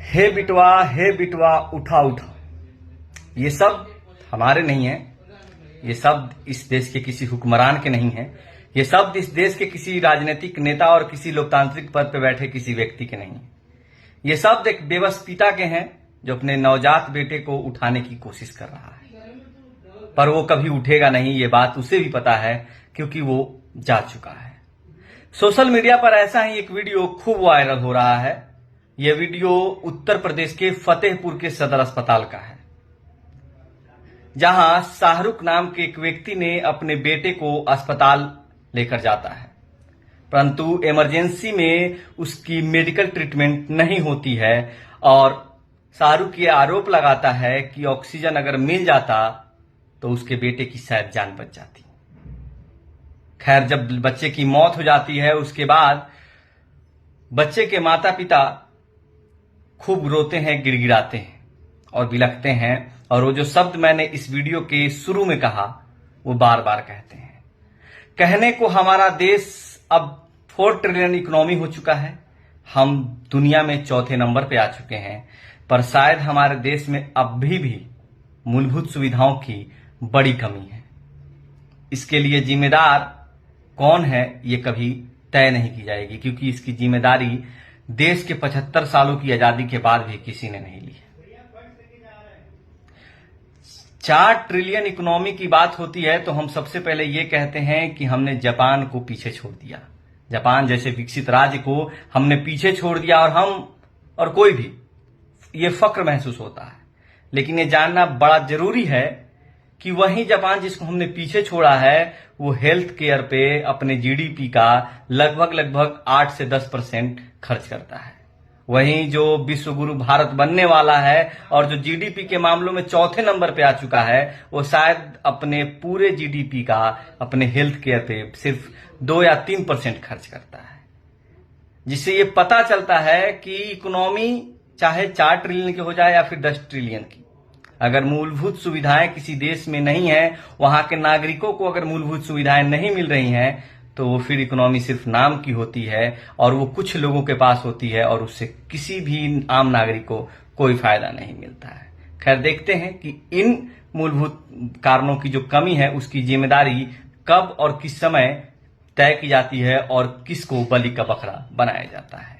हे बिटवा उठा उठा, ये सब हमारे नहीं है। ये शब्द इस देश के किसी हुक्मरान के नहीं है। ये शब्द इस देश के किसी राजनीतिक नेता और किसी लोकतांत्रिक पद पर बैठे किसी व्यक्ति के नहीं है। ये शब्द एक बेबस पिता के हैं जो अपने नवजात बेटे को उठाने की कोशिश कर रहा है, पर वो कभी उठेगा नहीं। ये बात उसे भी पता है क्योंकि वो जा चुका है। सोशल मीडिया पर ऐसा ही एक वीडियो खूब वायरल हो रहा है। यह वीडियो उत्तर प्रदेश के फतेहपुर के सदर अस्पताल का है, जहां शाहरुख नाम के एक व्यक्ति ने अपने बेटे को अस्पताल लेकर जाता है, परंतु इमरजेंसी में उसकी मेडिकल ट्रीटमेंट नहीं होती है और शाहरुख ये आरोप लगाता है कि ऑक्सीजन अगर मिल जाता तो उसके बेटे की शायद जान बच जाती। खैर, जब बच्चे की मौत हो जाती है उसके बाद बच्चे के माता पिता खूब रोते हैं, गिड़गिड़ाते हैं और बिलखते हैं, और वो जो शब्द मैंने इस वीडियो के शुरू में कहा वो बार बार कहते हैं। कहने को हमारा देश अब 4 ट्रिलियन इकोनॉमी हो चुका है, हम दुनिया में चौथे नंबर पे आ चुके हैं, पर शायद हमारे देश में अब भी मूलभूत सुविधाओं की बड़ी कमी है। इसके लिए जिम्मेदार कौन है ये कभी तय नहीं की जाएगी, क्योंकि इसकी जिम्मेदारी देश के 75 सालों की आजादी के बाद भी किसी ने नहीं ली है। 4 ट्रिलियन इकोनॉमी की बात होती है तो हम सबसे पहले ये कहते हैं कि हमने जापान को पीछे छोड़ दिया। जापान जैसे विकसित राज्य को हमने पीछे छोड़ दिया और हम और कोई भी ये फक्र महसूस होता है। लेकिन ये जानना बड़ा जरूरी है कि वही जापान जिसको हमने पीछे छोड़ा है वो हेल्थ केयर पे अपने जीडीपी का लगभग 8 से 10% खर्च करता है। वहीं जो विश्व गुरु भारत बनने वाला है और जो जीडीपी के मामलों में चौथे नंबर पे आ चुका है, वो शायद अपने पूरे जीडीपी का अपने हेल्थ केयर पे सिर्फ 2 या 3% खर्च करता है। जिससे ये पता चलता है कि इकोनॉमी चाहे 4 ट्रिलियन की हो जाए या फिर 10 ट्रिलियन की, अगर मूलभूत सुविधाएं किसी देश में नहीं है, वहां के नागरिकों को अगर मूलभूत सुविधाएं नहीं मिल रही हैं, तो वो फिर इकोनॉमी सिर्फ नाम की होती है और वो कुछ लोगों के पास होती है और उससे किसी भी आम नागरिक को कोई फायदा नहीं मिलता है। खैर, देखते हैं कि इन मूलभूत कारणों की जो कमी है उसकी जिम्मेदारी कब और किस समय तय की जाती है और किसको बलि का बकरा बनाया जाता है।